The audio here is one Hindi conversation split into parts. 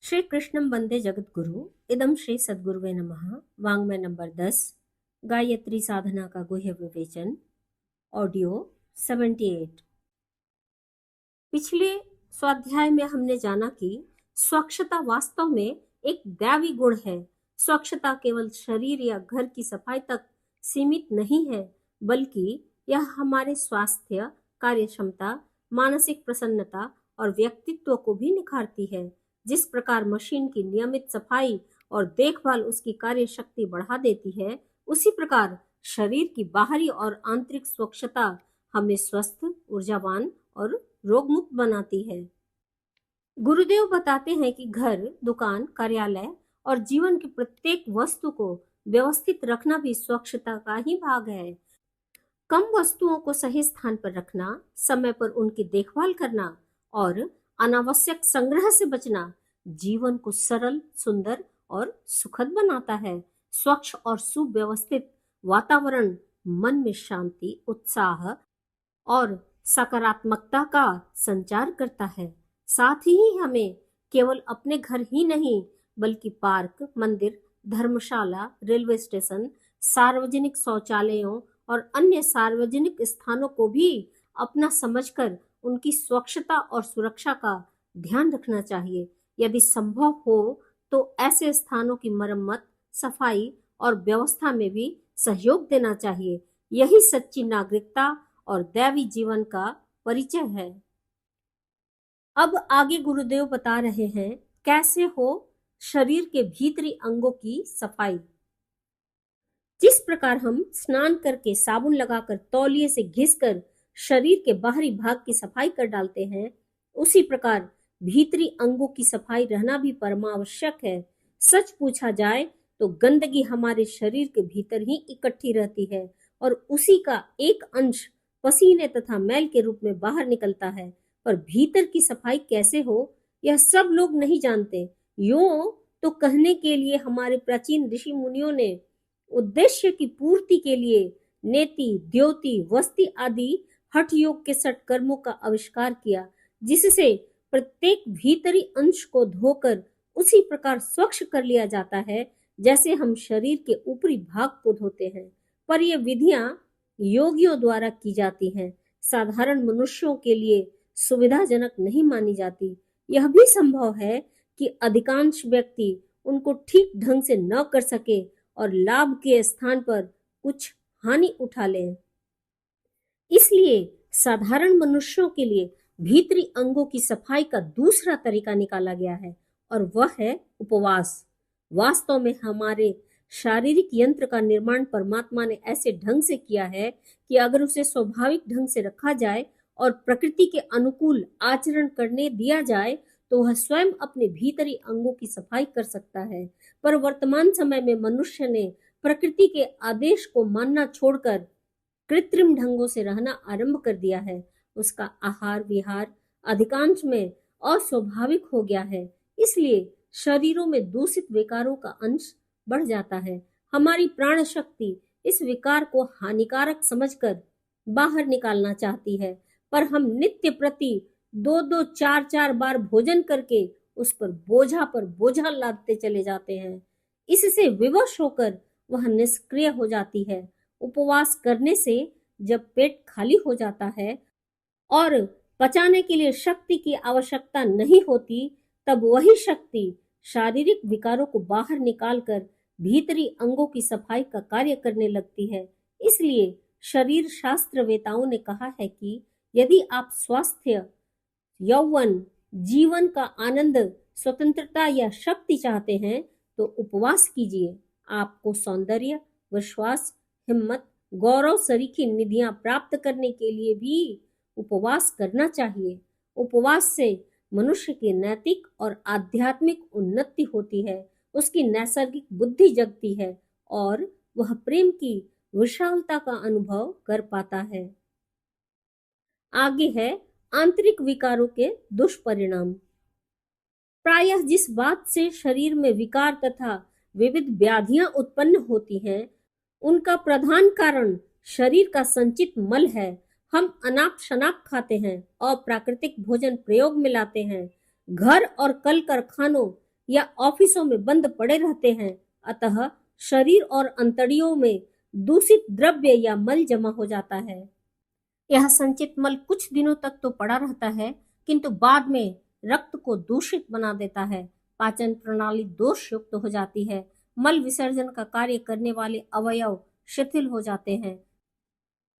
श्री कृष्णम वंदे जगद्गुरु इदम श्री सद्गुरुवे नमः। वांग्मय नंबर 10 गायत्री साधना का गुह्य विवेचन ऑडियो 78। पिछले स्वाध्याय में हमने जाना कि स्वच्छता वास्तव में एक दैवी गुण है। स्वच्छता केवल शरीर या घर की सफाई तक सीमित नहीं है, बल्कि यह हमारे स्वास्थ्य, कार्य क्षमता, मानसिक प्रसन्नता और व्यक्तित्व को भी निखारती है। जिस प्रकार मशीन की नियमित सफाई और देखभाल उसकी कार्य शक्ति बढ़ा देती है, उसी प्रकार शरीर की बाहरी और आंतरिक स्वच्छता हमें स्वस्थ, ऊर्जावान और रोग मुक्त बनाती है। गुरुदेव बताते हैं कि घर, दुकान, कार्यालय और जीवन की प्रत्येक वस्तु को व्यवस्थित रखना भी स्वच्छता का ही भाग है। कम वस्तुओं को सही स्थान पर रखना, समय पर उनकी देखभाल करना और अनावश्यक संग्रह से बचना जीवन को सरल, सुंदर और सुखद बनाता है। स्वच्छ और सुव्यवस्थित वातावरण मन में शांति, उत्साह और सकारात्मकता का संचार करता है। साथ ही हमें केवल अपने घर ही नहीं, बल्कि पार्क, मंदिर, धर्मशाला, रेलवे स्टेशन, सार्वजनिक शौचालयों और अन्य सार्वजनिक स्थानों को भी अपना समझकर उनकी स्वच्छता और सुरक्षा का ध्यान रखना चाहिए। यदि संभव हो तो ऐसे स्थानों की मरम्मत, सफाई और व्यवस्था में भी सहयोग देना चाहिए। यही सच्ची नागरिकता और दैवी जीवन का परिचय है। अब आगे गुरुदेव बता रहे हैं कैसे हो शरीर के भीतरी अंगों की सफाई। जिस प्रकार हम स्नान करके साबुन लगाकर तौलिए से घिसकर शरीर के बाहरी भाग की सफाई कर डालते हैं, उसी प्रकार भीतरी अंगों की सफाई रहना भी परमावश्यक है। सच पूछा जाए तो गंदगी हमारे शरीर के भीतर ही इकट्ठी रहती है और उसी का एक अंश पसीने तथा मैल के रूप में बाहर निकलता है। पर भीतर की सफाई कैसे हो, यह सब लोग नहीं जानते। यूं तो कहने के लिए हमारे प्राचीन ऋषि मुनियों ने उद्देश्य की पूर्ति के लिए नेति, द्योति, वस्ति आदि हठ योग के सत्कर्मों का आविष्कार किया, जिससे प्रत्येक भीतरी अंश को धोकर उसी प्रकार स्वच्छ कर लिया जाता है जैसे हम शरीर के ऊपरी भाग को धोते हैं। पर ये विधियां योगियों द्वारा की जाती हैं, साधारण मनुष्यों के लिए सुविधाजनक नहीं मानी जाती। यह भी संभव है कि अधिकांश व्यक्ति उनको ठीक ढंग से न कर सके और लाभ के स्थान पर कुछ हानि उठा लें। इसलिए साधारण मनुष्यों के लिए भीतरी अंगों की सफाई का दूसरा तरीका निकाला गया है और वह है उपवास। वास्तव में हमारे शारीरिक यंत्र का निर्माण परमात्मा ने ऐसे ढंग से किया है कि अगर उसे स्वाभाविक ढंग से रखा जाए और प्रकृति के अनुकूल आचरण करने दिया जाए तो वह स्वयं अपने भीतरी अंगों की सफाई कर सकता है। पर वर्तमान समय में मनुष्य ने प्रकृति के आदेश को मानना छोड़कर कृत्रिम ढंगों से रहना आरंभ कर दिया है। उसका आहार विहार अधिकांश में अस्वाभाविक हो गया है, इसलिए शरीरों में दूषित विकारों का अंश बढ़ जाता है। हमारी प्राण शक्ति इस विकार को हानिकारक समझकर बाहर निकालना चाहती है, पर हम नित्य प्रति 2-2, 4-4 बार भोजन करके उस पर बोझा लादते चले जाते हैं। इससे विवश होकर वह निष्क्रिय हो जाती है। उपवास करने से जब पेट खाली हो जाता है और पचाने के लिए शक्ति की आवश्यकता नहीं होती, तब वही शक्ति शारीरिक विकारों को बाहर निकालकर भीतरी अंगों की सफाई का कार्य करने लगती है। इसलिए शरीर शास्त्रवेताओं ने कहा है कि यदि आप स्वास्थ्य, यौवन, जीवन का आनंद, स्वतंत्रता या शक्ति चाहते हैं तो उपवास कीजिए। आपको सौंदर्य, विश्वास, हिम्मत, गौरव सरीखी निधियां प्राप्त करने के लिए भी उपवास करना चाहिए। उपवास से मनुष्य की नैतिक और आध्यात्मिक उन्नति होती है, उसकी नैसर्गिक बुद्धि जगती है और वह प्रेम की विशालता का अनुभव कर पाता है। आगे है आंतरिक विकारों के दुष्परिणाम। प्रायः जिस बात से शरीर में विकार तथा विविध व्याधियां उत्पन्न होती हैं, उनका प्रधान कारण शरीर का संचित मल है। हम अनाप शनाप खाते हैं, अप्राकृतिक भोजन प्रयोग में लाते हैं, घर और कल कारखानों या ऑफिसों में बंद पड़े रहते हैं, अतः शरीर और अंतड़ियों में दूषित द्रव्य या मल जमा हो जाता है। यह संचित मल कुछ दिनों तक तो पड़ा रहता है, किंतु बाद में रक्त को दूषित बना देता है। पाचन प्रणाली दोष युक्त हो जाती है। मल विसर्जन का कार्य करने वाले अवयव शिथिल हो जाते हैं।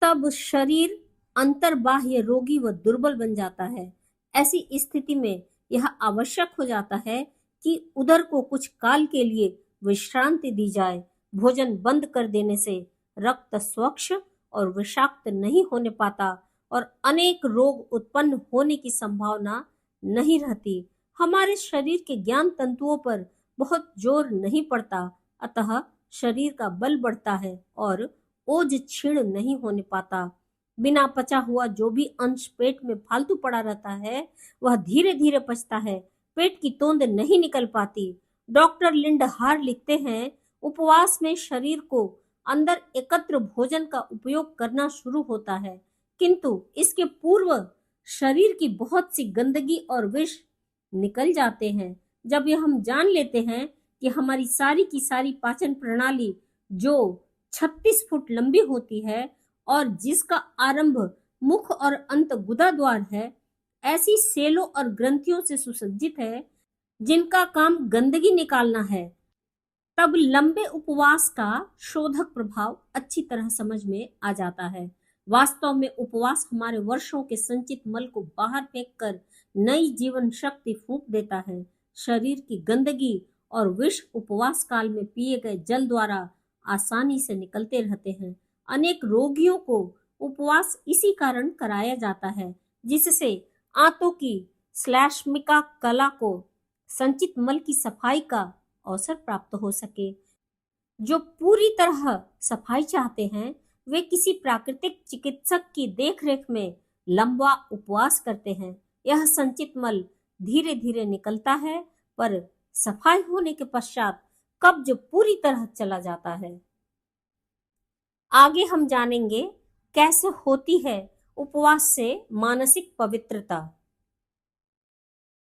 तब शरीर अंतर्बाह्य रोगी व दुर्बल बन जाता है। ऐसी स्थिति में यह आवश्यक हो जाता है कि उदर को कुछ काल के लिए विश्रांति दी जाए। भोजन बंद कर देने से रक्त स्वच्छ और विषाक्त नहीं होने पाता और अनेक रोग उत्पन्न होने की संभावना नहीं रहती। हमारे शरीर के ज्ञान तंतुओं पर बहुत जोर नहीं पड़ता, अतः शरीर का बल बढ़ता है और ओज क्षीण नहीं होने पाता। बिना पचा हुआ जो भी अंश पेट में फालतू पड़ा रहता है, वह धीरे धीरे पचता है। पेट की तोंद नहीं निकल पाती। डॉक्टर लिंडहार लिखते हैं, उपवास में शरीर को अंदर एकत्र भोजन का उपयोग करना शुरू होता है, किंतु इसके पूर्व शरीर की बहुत सी गंदगी और विष निकल जाते हैं। जब यह हम जान लेते हैं कि हमारी सारी की सारी पाचन प्रणाली जो 36 फुट लंबी होती है और जिसका आरंभ मुख और अंत गुदा द्वार है, ऐसी सेलों और ग्रंथियों से सुसज्जित है जिनका काम गंदगी निकालना है, तब लंबे उपवास का शोधक प्रभाव अच्छी तरह समझ में आ जाता है। वास्तव में उपवास हमारे वर्षों के संचित मल को बाहर फेंककर नई जीवन शक्ति फूंक देता है। शरीर की गंदगी और विष उपवास काल में पिए गए जल द्वारा आसानी से निकलते रहते हैं। अनेक रोगियों को उपवास इसी कारण कराया जाता है, जिससे आंतों की श्लेष्मिका कला को संचित मल की सफाई का अवसर प्राप्त हो सके। जो पूरी तरह सफाई चाहते हैं, वे किसी प्राकृतिक चिकित्सक की देखरेख में लंबा उपवास करते हैं। यह संचित मल धीरे धीरे निकलता है, पर सफाई होने के पश्चात कब्ज पूरी तरह चला जाता है। आगे हम जानेंगे कैसे होती है उपवास से मानसिक पवित्रता।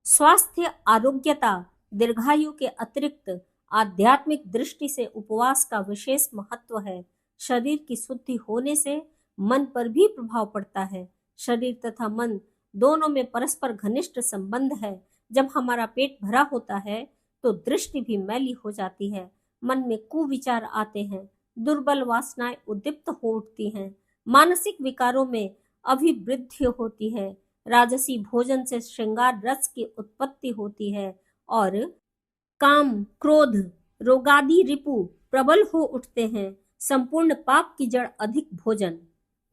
स्वास्थ्य आरोग्यता दीर्घायु के अतिरिक्त आध्यात्मिक दृष्टि से उपवास का विशेष महत्व है। शरीर की शुद्धि होने से मन पर भी प्रभाव पड़ता है। शरीर तथा मन दोनों में परस्पर घनिष्ठ संबंध है। जब हमारा पेट भरा होता है तो दृष्टि भी मैली हो जाती है। मन में कुविचार आते हैं, दुर्बल वासनाएं उद्दीप्त हो उठती हैं, मानसिक विकारों में अभिवृद्धि होती है, राजसी भोजन से श्रृंगार रस की उत्पत्ति होती है और काम, क्रोध, रोगादि रिपु प्रबल हो उठते हैं। संपूर्ण पाप की जड़ अधिक भोजन,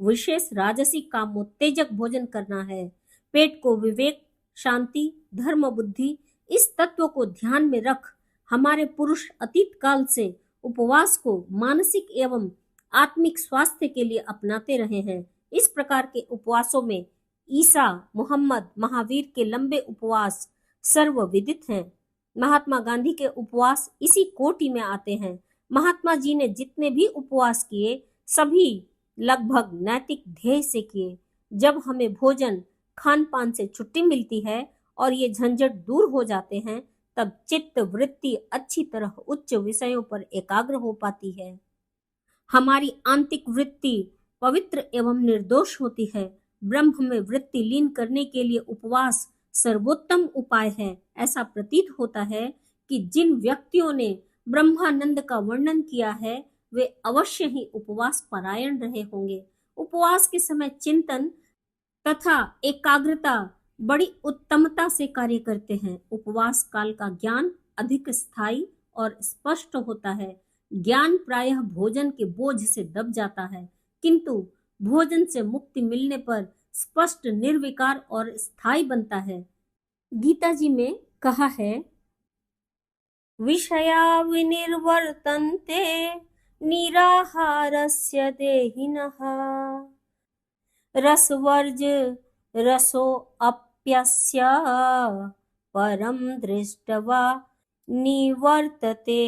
विशेष राजसी कामोत्तेजक भोजन करना है। पेट को विवेक, शांति, धर्म, बुद्धि इस तत्व को ध्यान में रख हमारे पुरुष अतीत काल से उपवास को मानसिक एवं आत्मिक स्वास्थ्य के लिए अपनाते रहे हैं। इस प्रकार के उपवासों में ईसा, मोहम्मद, महावीर के लंबे उपवास सर्वविदित हैं। महात्मा गांधी के उपवास इसी कोटि में आते हैं। महात्मा जी ने जितने भी उपवास किए, सभी लगभग नैतिक ध्येय से किए। जब हमें भोजन खान पान से छुट्टी मिलती है और ये झंझट दूर हो जाते हैं, तब चित्त वृत्ति अच्छी तरह उच्च विषयों पर एकाग्र हो पाती है। हमारी आंतरिक वृत्ति पवित्र एवं निर्दोष होती है। ब्रह्म में वृत्ति लीन करने के लिए उपवास सर्वोत्तम उपाय है। ऐसा प्रतीत होता है कि जिन व्यक्तियों ने ब्रह्मानंद का वर्णन किया है, वे अवश्य ही उपवास परायण रहे होंगे। उपवास के समय चिंतन तथा एकाग्रता बड़ी उत्तमता से कार्य करते हैं। उपवास काल का ज्ञान अधिक स्थायी और स्पष्ट होता है। ज्ञान प्रायः भोजन के बोझ से दब जाता है, किंतु भोजन से मुक्ति मिलने पर स्पष्ट, निर्विकार और स्थायी बनता है। गीता जी में कहा है, विषया विनिर्वर्तन्ते निराहारस्य देहिनः रसवर्ज रसो अप्यस्य परम दृष्टवा निवर्तते।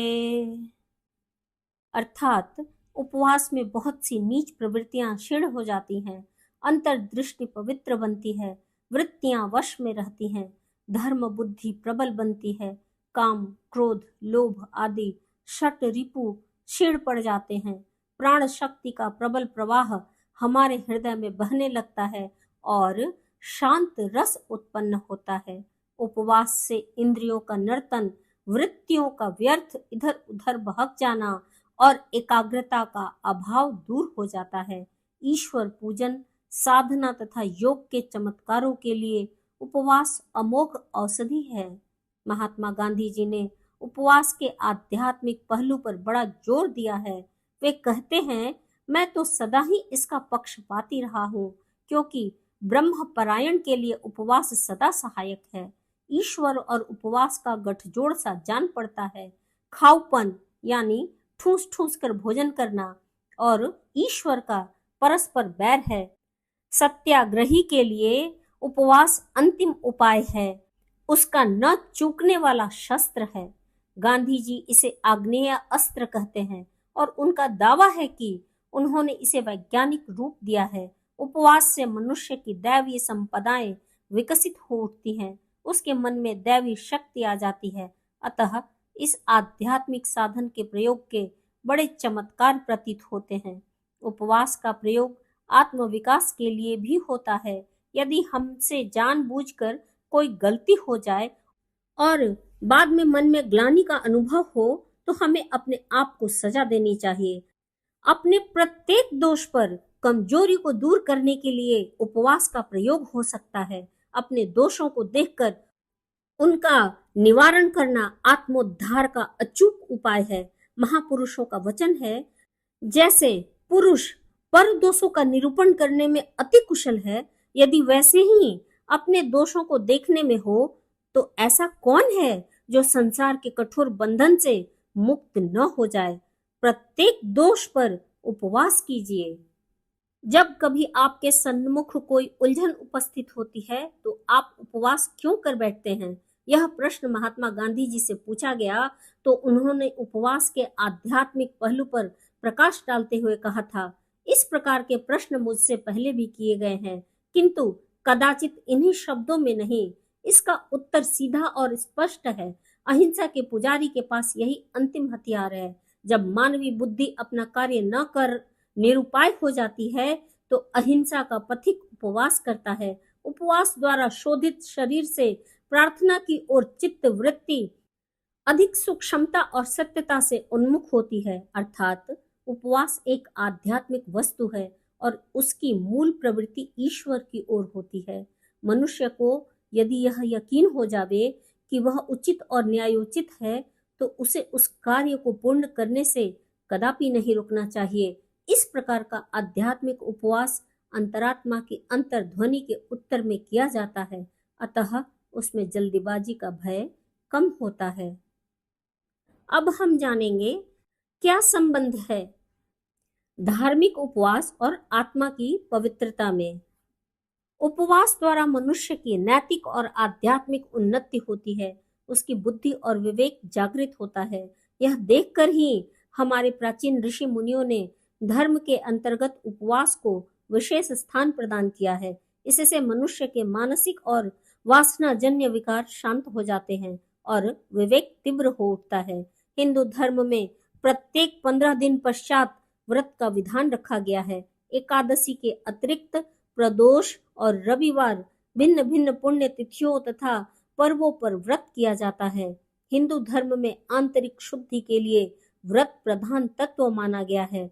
अर्थात उपवास में बहुत सी नीच प्रवृत्तियां क्षीण हो जाती हैं, अंतर्दृष्टि पवित्र बनती है, वृत्तियां वश में रहती हैं, धर्म बुद्धि प्रबल बनती है, काम, क्रोध, लोभ आदि षट रिपु क्षीण पड़ जाते हैं। प्राण शक्ति का प्रबल प्रवाह हमारे हृदय में बहने लगता है और शांत रस उत्पन्न होता है। उपवास से इंद्रियों का नर्तन, वृत्तियों का व्यर्थ इधर उधर बहक जाना और एकाग्रता का अभाव दूर हो जाता है। ईश्वर पूजन, साधना तथा योग के चमत्कारों के लिए उपवास अमोघ औषधि है। महात्मा गांधी जी ने उपवास के आध्यात्मिक पहलू पर बड़ा जोर दिया है। वे कहते हैं, मैं तो सदा ही इसका पक्षपाती रहा हूँ, क्योंकि ब्रह्म परायण के लिए उपवास सदा सहायक है। ईश्वर और उपवास का गठजोड़ सा जान पड़ता है। खाऊपन यानी ठूस ठूस कर भोजन करना और ईश्वर का परस्पर बैर है। सत्याग्रही के लिए उपवास अंतिम उपाय है, उसका न चूकने वाला शस्त्र है। गांधी जी इसे आग्नेय अस्त्र कहते हैं और उनका दावा है कि उन्होंने इसे वैज्ञानिक रूप दिया है। उपवास से मनुष्य की दैवीय संपदाएं विकसित हो उठती हैं, उसके मन में दैवी शक्ति आ जाती है। अतः इस आध्यात्मिक साधन के प्रयोग के बड़े चमत्कार प्रतीत होते हैं। उपवास का प्रयोग आत्मविकास के लिए भी होता है। यदि हमसे जानबूझकर कोई गलती हो जाए और बाद में मन में ग्लानि का अनुभव हो, तो हमें अपने आप को सजा देनी चाहिए। अपने प्रत्येक दोष पर कमजोरी को दूर करने के लिए उपवास का प्रयोग हो सकता है। अपने दोषों को देखकर उनका निवारण करना आत्मोद्धार का अचूक उपाय है। महापुरुषों का वचन है, जैसे पुरुष पर दोषों का निरूपण करने में अति कुशल है, यदि वैसे ही अपने दोषों को देखने में हो, तो ऐसा कौन है जो संसार के कठोर बंधन से मुक्त न हो जाए। प्रत्येक दोष पर उपवास कीजिए। जब कभी आपके सन्मुख कोई उलझन उपस्थित होती है, तो आप उपवास क्यों कर बैठते हैं? यह प्रश्न महात्मा गांधी जी से पूछा गया तो उन्होंने उपवास के आध्यात्मिक पहलू पर प्रकाश डालते हुए कहा था, इस प्रकार के प्रश्न मुझसे पहले भी किए गए हैं, किंतु कदाचित इन्हीं शब्दों में नहीं। इसका उत्तर सीधा और स्पष्ट है। अहिंसा के पुजारी के पास यही अंतिम हथियार है। जब मानवीय बुद्धि अपना कार्य न कर निरुपाय हो जाती है, तो अहिंसा का पथिक उपवास करता है। उपवास द्वारा शोधित शरीर से प्रार्थना की ओर चित्त वृत्ति अधिक सूक्ष्मता और सत्यता से उन्मुख होती है। अर्थात उपवास एक आध्यात्मिक वस्तु है और उसकी मूल प्रवृत्ति ईश्वर की ओर होती है। मनुष्य को यदि यह यकीन हो जावे कि वह उचित और न्यायोचित है, तो उसे उस कार्य को पूर्ण करने से कदापि नहीं रुकना चाहिए। इस प्रकार का आध्यात्मिक उपवास अंतरात्मा की अंतर्ध्वनि के उत्तर में किया जाता है, अतः उसमें जल्दीबाजी का भय कम होता है। अब हम जानेंगे क्या संबंध है धार्मिक उपवास और आत्मा की पवित्रता में। उपवास द्वारा मनुष्य की नैतिक और आध्यात्मिक उन्नति होती है, उसकी बुद्धि और विवेक जागृत होता है। यह देखकर ही हमारे प्राचीन ऋषि मुनियों ने धर्म के अंतर्गत उपवास को विशेष स्थान प्रदान किया है। इससे मनुष्य के मानसिक और वासनाजन्य विकार शांत हो जाते हैं और विवेक तीव्र हो उठता है। हिंदू धर्म में प्रत्येक 15 दिन पश्चात व्रत का विधान रखा गया है। एकादशी के अतिरिक्त प्रदोष और रविवार भिन्न भिन्न पुण्य तिथियों तथा पर्वों पर व्रत किया जाता है। हिंदू धर्म में आंतरिक शुद्धि के लिए व्रत प्रधान तत्व माना गया है।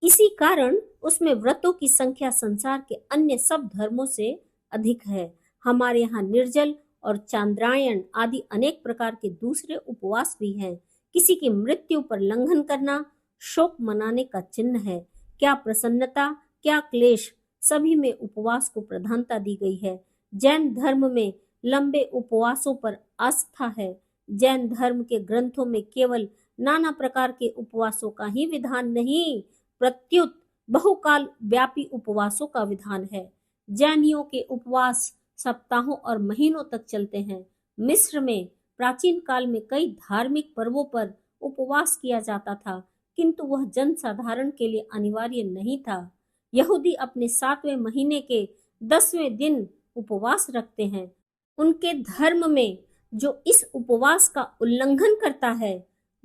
इसी कारण उसमें व्रतों की संख्या संसार के अन्य सब धर्मों से अधिक है। हमारे यहाँ निर्जल और चांद्रायण आदि अनेक प्रकार के दूसरे उपवास भी हैं। किसी की मृत्यु पर लंघन करना शोक मनाने का चिन्ह है। क्या प्रसन्नता, क्या क्लेश, सभी में उपवास को प्रधानता दी गई है। जैन धर्म में लंबे उपवासों पर आस्था है। जैन धर्म के ग्रंथों में केवल नाना प्रकार के उपवासों का ही विधान नहीं, प्रत्युत बहुकाल व्यापी उपवासों का विधान है। जैनियों के उपवास सप्ताहों और महीनों तक चलते हैं। मिस्र में प्राचीन काल में कई धार्मिक पर्वों पर उपवास किया जाता था, किंतु वह जन साधारण के लिए अनिवार्य नहीं था। यहूदी अपने 7वें महीने के 10वें दिन उपवास रखते हैं। उनके धर्म में जो इस उपवास का उल्लंघन करता है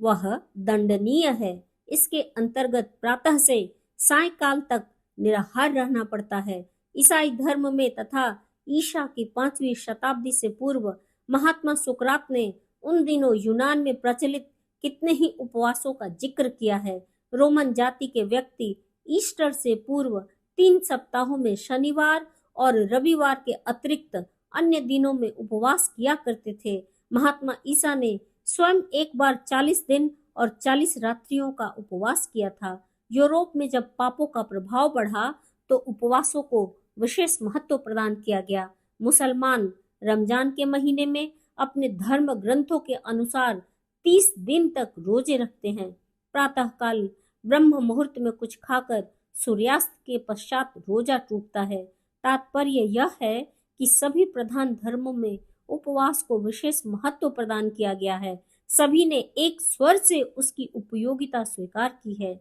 वह दंडनीय है। इसके अंतर्गत प्रातः से सायंकाल तक निराहार रहना पड़ता है। ईसाई धर्म में तथा ईसा की 5वीं शताब्दी से पूर्व महात्मा सुकरात ने उन दिनों यूनान में प्रचलित कितने ही उपवासों का जिक्र किया है। रोमन जाति के व्यक्ति ईस्टर से पूर्व 3 सप्ताहों में शनिवार और रविवार के अतिरिक्त अन्य दिनों में उपवास किया करते थे। महात्मा ईसा ने स्वयं एक बार 40 दिन और 40 रात्रियों का उपवास किया था। यूरोप में जब पापों का प्रभाव बढ़ा तो उपवासों को विशेष महत्व प्रदान किया गया। मुसलमान रमजान के महीने में अपने धर्म ग्रंथों के अनुसार 30 दिन तक रोजे रखते हैं। प्रातःकाल ब्रह्म मुहूर्त में कुछ खाकर सूर्यास्त के पश्चात रोजा टूटता है। तात्पर्य यह है कि सभी प्रधान धर्मों में उपवास को विशेष महत्व प्रदान किया गया है। सभी ने एक स्वर से उसकी उपयोगिता स्वीकार की है।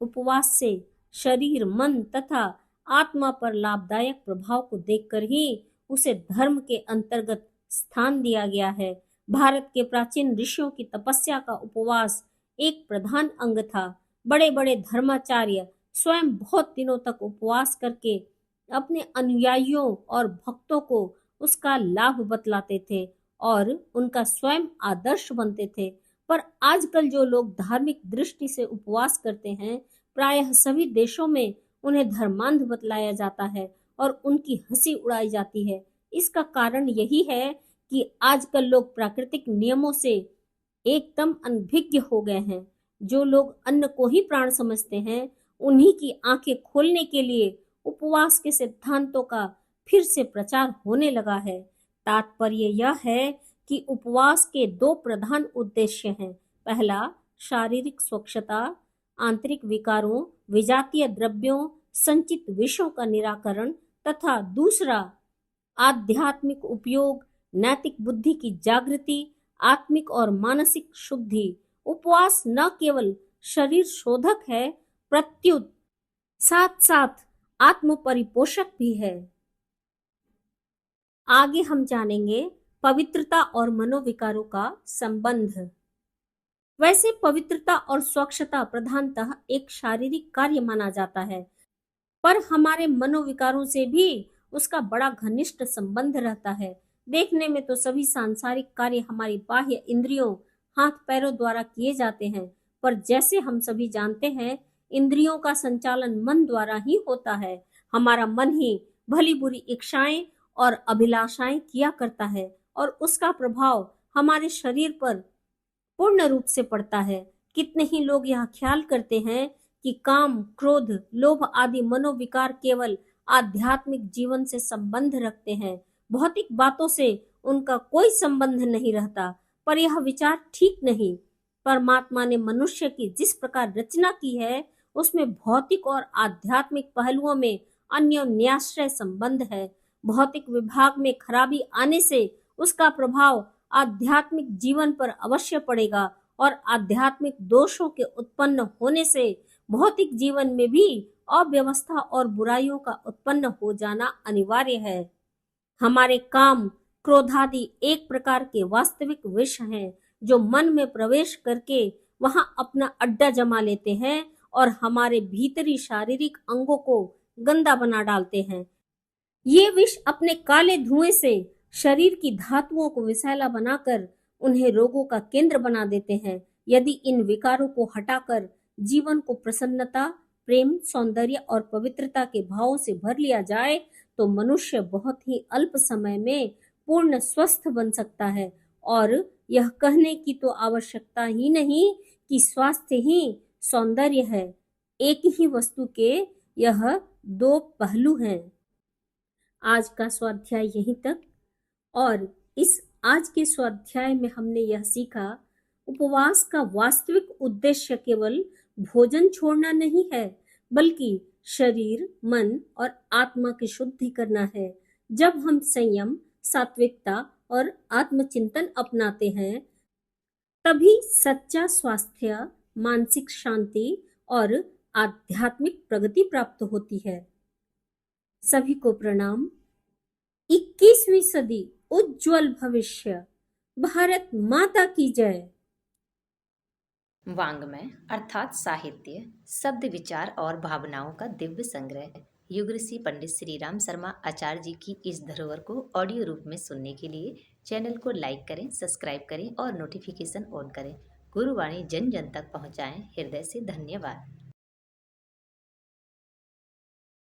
उपवास से शरीर, मन तथा आत्मा पर लाभदायक प्रभाव को देखकर ही उसे धर्म के अंतर्गत स्थान दिया गया है। भारत के प्राचीन ऋषियों की तपस्या का उपवास एक प्रधान अंग था। बड़े बड़े धर्माचार्य स्वयं बहुत दिनों तक उपवास करके अपने अनुयायियों और भक्तों को उसका लाभ बतलाते थे और उनका स्वयं आदर्श बनते थे। पर आजकल जो लोग धार्मिक दृष्टि से उपवास करते हैं, प्रायः सभी देशों में उन्हें धर्मांध बतलाया जाता है और उनकी हंसी उड़ाई जाती है। इसका कारण यही है कि आजकल लोग प्राकृतिक नियमों से एकदम अनभिज्ञ हो गए हैं। जो लोग अन्न को ही प्राण समझते हैं, उन्हीं की आंखें खोलने के लिए उपवास के सिद्धांतों का फिर से प्रचार होने लगा है। तात्पर्य यह है कि उपवास के 2 प्रधान उद्देश्य हैं। पहला, शारीरिक स्वच्छता, आंतरिक विकारों, विजातीय द्रव्यों, संचित विषयों का निराकरण तथा दूसरा, आध्यात्मिक उपयोग, नैतिक बुद्धि की जागृति, आत्मिक और मानसिक शुद्धि। उपवास न केवल शरीर शोधक है, प्रत्युत साथ साथ आत्म परिपोषक भी है। आगे हम जानेंगे पवित्रता और मनोविकारों का संबंध। वैसे पवित्रता और स्वच्छता प्रधानतः एक शारीरिक कार्य माना जाता है, पर हमारे मनोविकारों से भी उसका बड़ा घनिष्ठ संबंध रहता है। देखने में तो सभी सांसारिक कार्य हमारी बाह्य इंद्रियों, हाथ पैरों द्वारा किए जाते हैं, पर जैसे हम सभी जानते हैं, इंद्रियों का संचालन मन द्वारा ही होता है। हमारा मन ही भली बुरी इच्छाएं और अभिलाषाएं किया करता है और उसका प्रभाव हमारे शरीर पर पूर्ण रूप से पड़ता है। कितने ही लोग यह ख्याल करते हैं कि काम, क्रोध, लोभ आदि मनोविकार केवल आध्यात्मिक जीवन से संबंध रखते हैं, भौतिक बातों से उनका कोई संबंध नहीं रहता। पर यह विचार ठीक नहीं। परमात्मा ने मनुष्य की जिस प्रकार रचना की है, उसमें भौतिक और आध्यात्मिक पहलुओं में अन्योन्याश्रय संबंध है। भौतिक विभाग में खराबी आने से उसका प्रभाव आध्यात्मिक जीवन पर अवश्य पड़ेगा और आध्यात्मिक दोषों के उत्पन्न होने से भौतिक जीवन में भी अव्यवस्था और बुराइयों का उत्पन्न हो जाना अनिवार्य है। हमारे काम, क्रोधादि एक प्रकार के वास्तविक विष हैं, जो मन में प्रवेश करके वहां अपना अड्डा जमा लेते हैं और हमारे भीतरी शारीरिक अंगों को गंदा बना डालते हैं। ये विष अपने काले धुएं से शरीर की धातुओं को विषैला बनाकर उन्हें रोगों का केंद्र बना देते हैं। यदि इन विकारों को हटाकर जीवन को प्रसन्नता, प्रेम, सौंदर्य और पवित्रता के भावों से भर लिया जाए तो मनुष्य बहुत ही अल्प समय में पूर्ण स्वस्थ बन सकता है। और यह कहने की तो आवश्यकता ही नहीं कि स्वास्थ्य ही सौंदर्य है। एक ही वस्तु के यह 2 पहलू हैं। आज का स्वाध्याय यहीं तक। और इस आज के स्वाध्याय में हमने यह सीखा, उपवास का वास्तविक उद्देश्य केवल भोजन छोड़ना नहीं है, बल्कि शरीर, मन और आत्मा की शुद्धि करना है। जब हम संयम, सात्विकता और आत्मचिंतन अपनाते हैं, तभी सच्चा स्वास्थ्य, मानसिक शांति और आध्यात्मिक प्रगति प्राप्त होती है। सभी को प्रणाम। 21वीं सदी उज्जवल भविष्य। भारत माता की जय। वाङ्मय अर्थात साहित्य, शब्द, विचार और भावनाओं का दिव्य संग्रह। युग ऋषि पंडित श्री राम शर्मा आचार्य जी की इस धरोहर को ऑडियो रूप में सुनने के लिए चैनल को लाइक करें, सब्सक्राइब करें और नोटिफिकेशन ऑन करें। गुरुवाणी जन जन तक पहुँचाएं। हृदय से धन्यवाद।